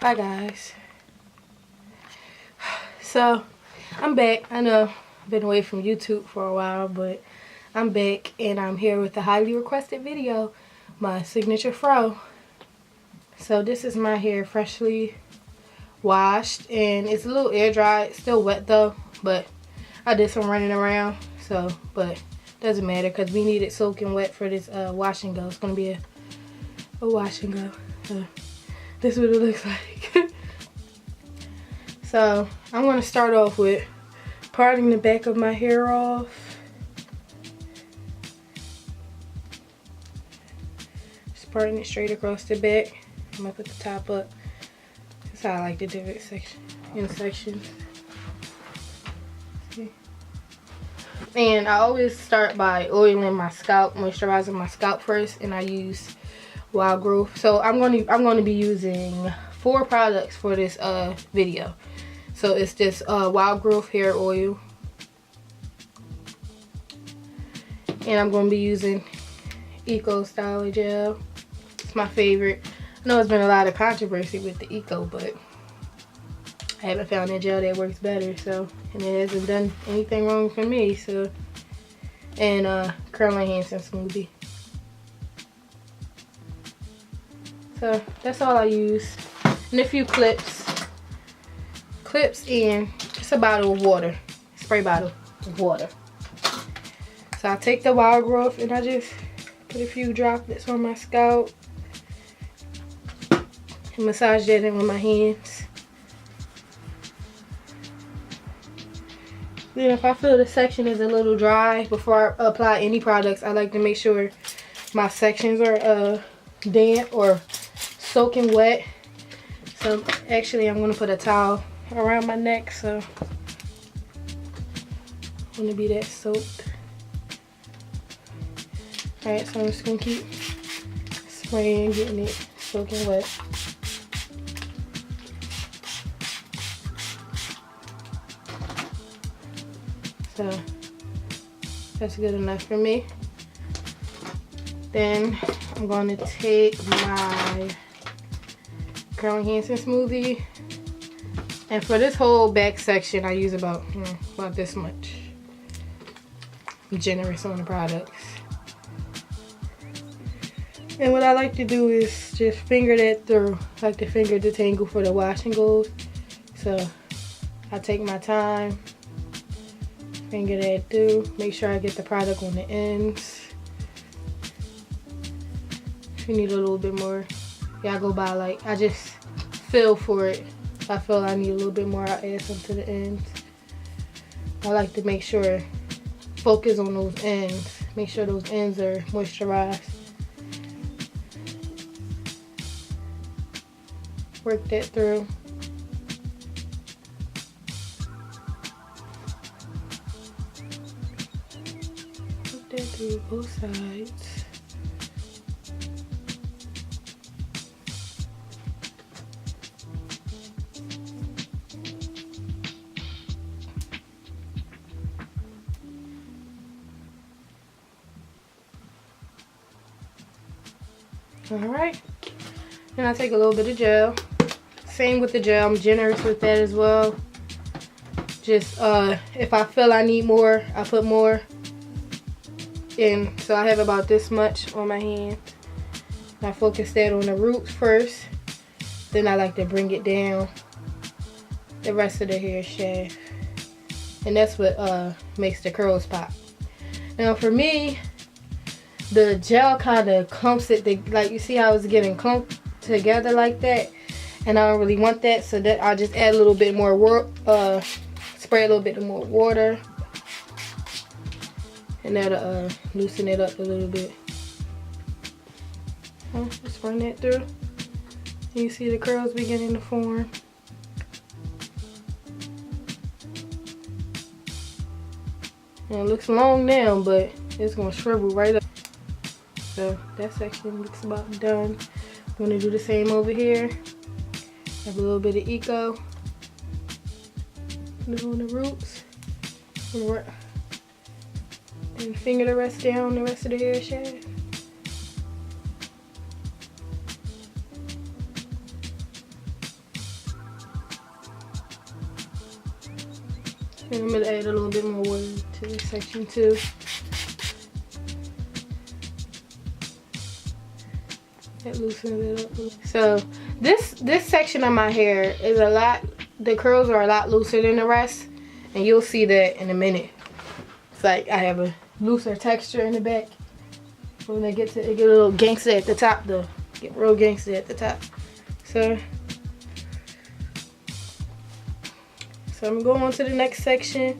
Hi guys. So I'm back. I know I've been away from YouTube for a while, but I'm back and I'm here with the highly requested video, my signature fro. So this is my hair freshly washed and it's a little air dried, still wet though, but I did some running around, so but doesn't matter because we need it soaking wet for this wash and go. It's gonna be a wash and go. So this is what it looks like. So I'm going to start off with parting the back of my hair off. Just parting it straight across the back. I'm going to put the top up. That's how I like to do it, in sections. See? And I always start by oiling my scalp, moisturizing my scalp first, and I use Wild Growth. So I'm going to be using 4 products for this video. So it's this Wild Growth hair oil, and I'm going to be using Eco Styler gel. It's my favorite. I know there's been a lot of controversy with the Eco, but I haven't found a gel that works better. So, and it hasn't done anything wrong for me. So, and Curl Enhancing Smoothie. So that's all I use, and a few clips and just a bottle of water, spray bottle of water. So I take the Wild Growth and I just put a few droplets on my scalp and massage that in with my hands. Then if I feel the section is a little dry before I apply any products, I like to make sure my sections are damp or soaking wet. So actually I'm going to put a towel around my neck, so I want to be that soaked. Alright, so I'm just going to keep spraying, getting it soaking wet. So that's good enough for me. Then I'm going to take my Curl Enhancing Smoothie, and for this whole back section I use about this much. I'm generous on the products. And what I like to do is just finger that through. I like to finger the tangle for the wash and goes. So I take my time, finger that through, make sure I get the product on the ends. If you need a little bit more, yeah, I go by like, I just feel for it. If I feel I need a little bit more, I'll add some to the ends. I like to make sure, focus on those ends. Make sure those ends are moisturized. Work that through. Work that through both sides. Alright, and I take a little bit of gel. Same with the gel, I'm generous with that as well. Just if I feel I need more, I put more. And so I have about this much on my hand. I focus that on the roots first. Then I like to bring it down the rest of the hair shaft. And that's what makes the curls pop. Now for me, the gel kind of clumps it, like you see how it's getting clumped together like that, and I don't really want that, so that I'll just add a little bit more spray a little bit more water, and that'll loosen it up a little bit. Just run that through. You see the curls beginning to form. And it looks long now, but it's gonna shrivel right up. So that section looks about done. I'm going to do the same over here. Have a little bit of Eco. Put it on the roots. And finger the rest down the rest of the hair shaft. And I'm gonna add a little bit more water to this section too. That loosens it up. So this section of my hair is a lot, the curls are a lot looser than the rest, and you'll see that in a minute. It's like I have a looser texture in the back. When I get to it, get a little gangsta at the top though. Get real gangsta at the top. So I'm going on to the next section.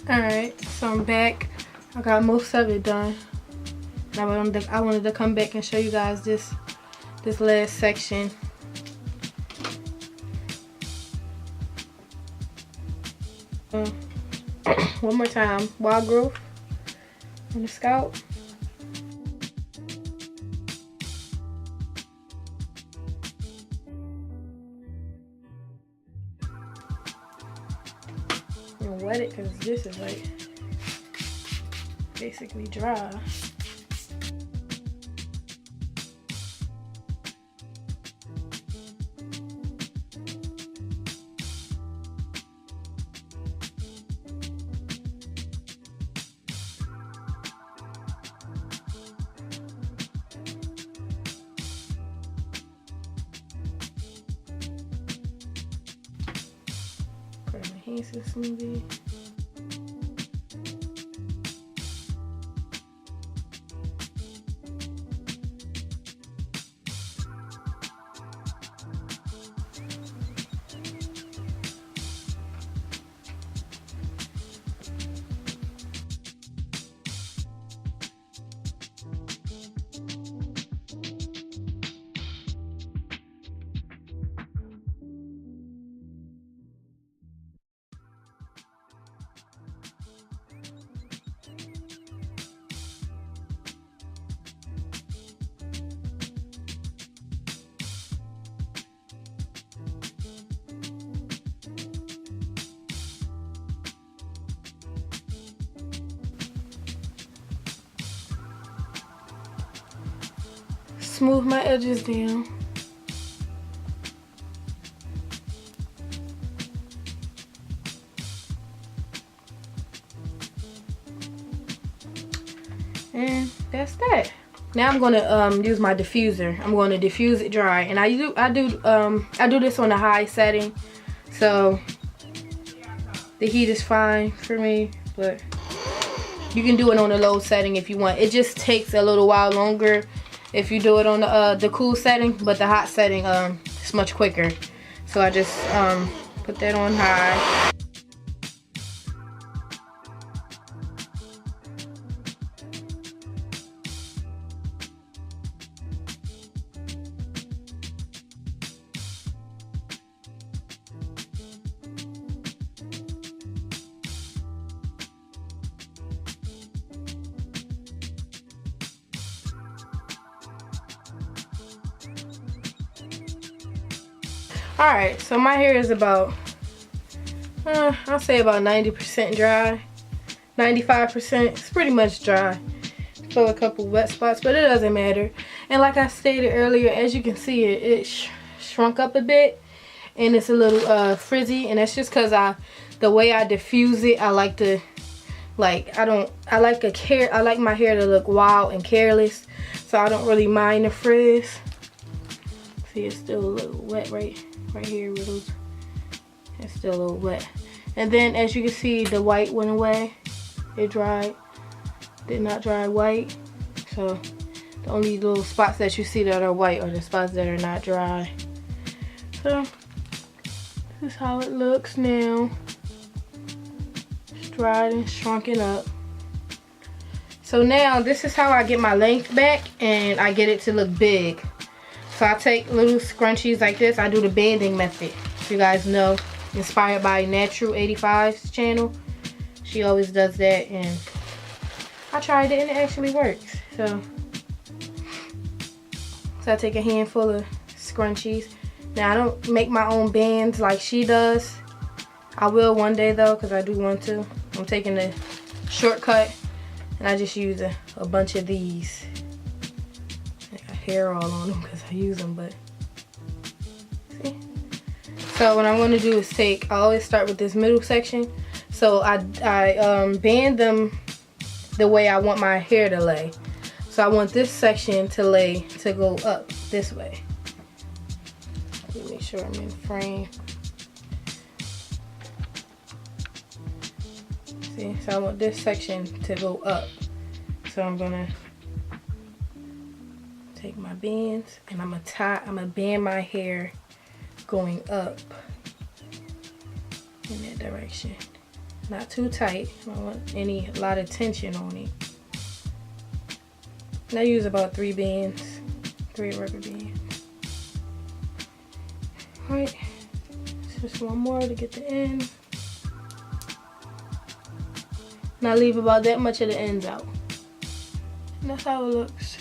Alright, so I'm back. I got most of it done. Now I wanted to come back and show you guys this last section. One more time. Wild growth on the scalp. And wet it because this is like basically dry. Grab my hands to the smoothie. Smooth my edges down. And that's that. Now I'm gonna use my diffuser. I'm gonna diffuse it dry, and I do this on a high setting, so the heat is fine for me, but you can do it on a low setting if you want. It just takes a little while longer if you do it on the cool setting, but the hot setting is much quicker. So I just put that on high. Alright, so my hair is about, I'll say about 90% dry. 95%. It's pretty much dry. Still a couple wet spots, but it doesn't matter. And like I stated earlier, as you can see, it shrunk up a bit. And it's a little frizzy. And that's just because the way I diffuse it, I like to, I like my hair to look wild and careless. So I don't really mind the frizz. See, it's still a little wet right here. It's still a little wet. And then as you can see, the white went away. It dried. Did not dry white. So the only little spots that you see that are white are the spots that are not dry. So this is how it looks now. It's dried and shrunken up. So now this is how I get my length back and I get it to look big. So I take little scrunchies like this. I do the banding method. If you guys know, inspired by Natural 85's channel. She always does that, and I tried it and it actually works. So I take a handful of scrunchies. Now I don't make my own bands like she does. I will one day though, because I do want to. I'm taking the shortcut and I just use a bunch of these. I got hair all on them because I use them, but see? So what I'm going to do is I always start with this middle section. So I band them the way I want my hair to lay. So I want this section to go up this way. Let me make sure I'm in frame. See, so I want this section to go up. So I'm gonna take my bands and I'm gonna band my hair going up in that direction. Not too tight. I don't want a lot of tension on it. And I use about 3 bands, 3 rubber bands. Alright, just one more to get the end. And I leave about that much of the ends out. And that's how it looks.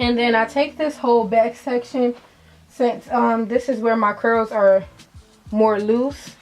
And then I take this whole back section, since this is where my curls are more loose,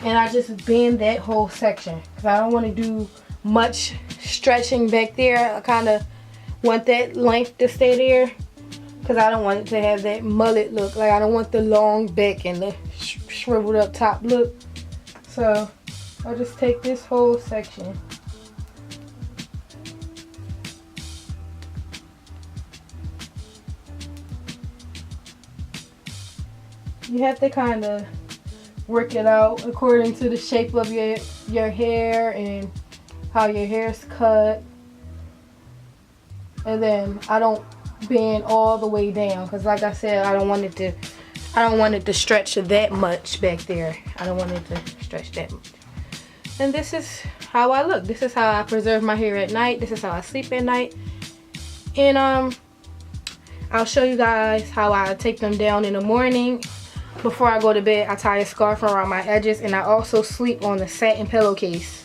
and I just bend that whole section because I don't want to do much stretching back there. I kind of want that length to stay there because I don't want it to have that mullet look. Like I don't want the long back and the shriveled up top look. So I'll just take this whole section. You have to kind of work it out according to the shape of your hair and how your hair's cut. And then I don't bend all the way down because, like I said, I don't want it to stretch that much back there. I don't want it to stretch that much. And this is how I look. This is how I preserve my hair at night. This is how I sleep at night. And I'll show you guys how I take them down in the morning. Before I go to bed, I tie a scarf around my edges, and I also sleep on the satin pillowcase.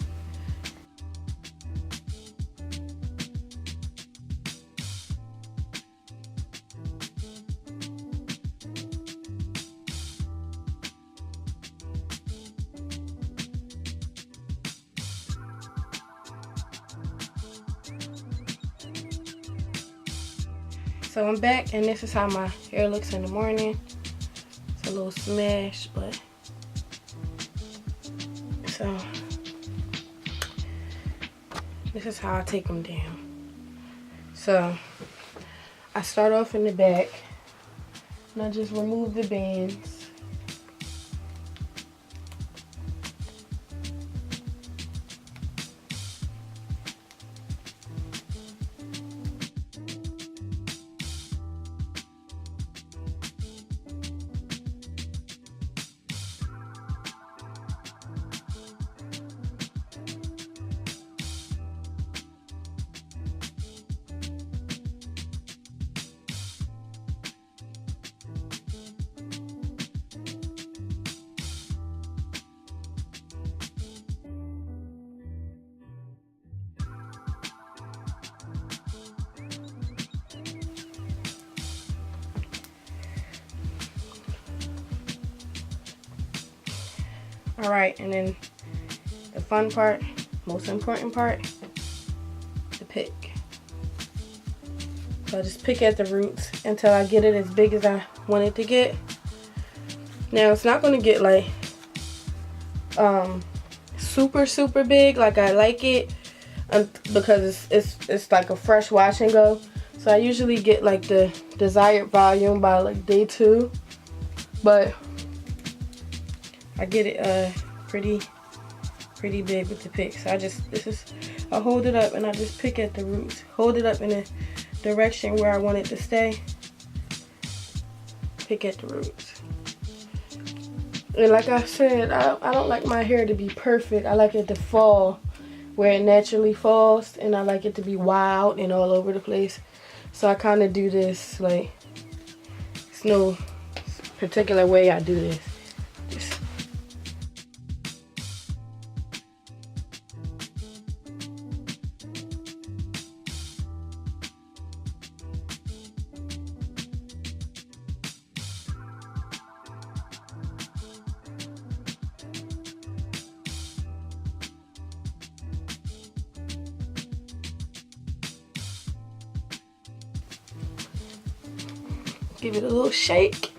So I'm back, and this is how my hair looks in the morning. It's a little smashed, but so this is how I take them down. So I start off in the back, and I just remove the bands. Alright, and then the fun part, most important part, the pick. So I just pick at the roots until I get it as big as I want it to get. Now it's not going to get like super big like I like it, because it's like a fresh wash and go. So I usually get like the desired volume by like day 2, but I get it pretty big with the pick. So I hold it up and I just pick at the roots. Hold it up in the direction where I want it to stay. Pick at the roots. And like I said, I don't like my hair to be perfect. I like it to fall where it naturally falls, and I like it to be wild and all over the place. So I kind of do this like, it's no particular way I do this. Give it a little shake.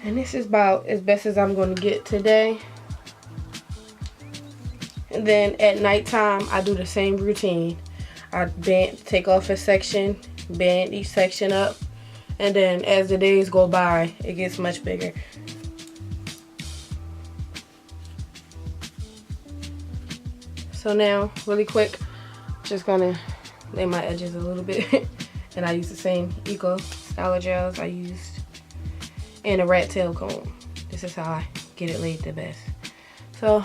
And this is about as best as I'm going to get today. And then at nighttime, I do the same routine. I take off a section, band each section up, and then as the days go by, it gets much bigger. So now, really quick, just gonna lay my edges a little bit. And I use the same Eco Styler gels I used, and a rat tail comb. This is how I get it laid the best. So I'm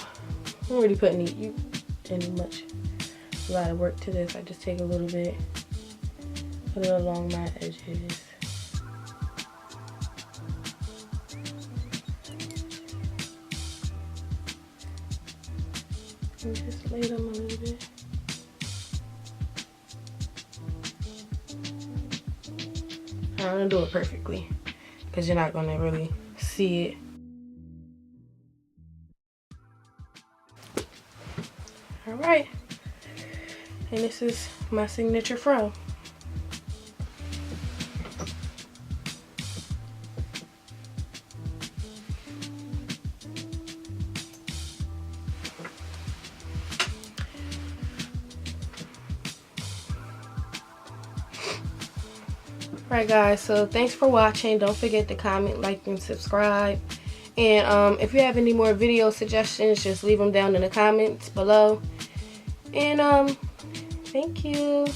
not really putting a lot of work to this. I just take a little bit, put it along my edges. And just lay them a little bit. I'm gonna do it perfectly because you're not gonna really see it. Alright, and this is my Signature Fro. Alright guys, so thanks for watching. Don't forget to comment, like, and subscribe. And if you have any more video suggestions, just leave them down in the comments below. And thank you.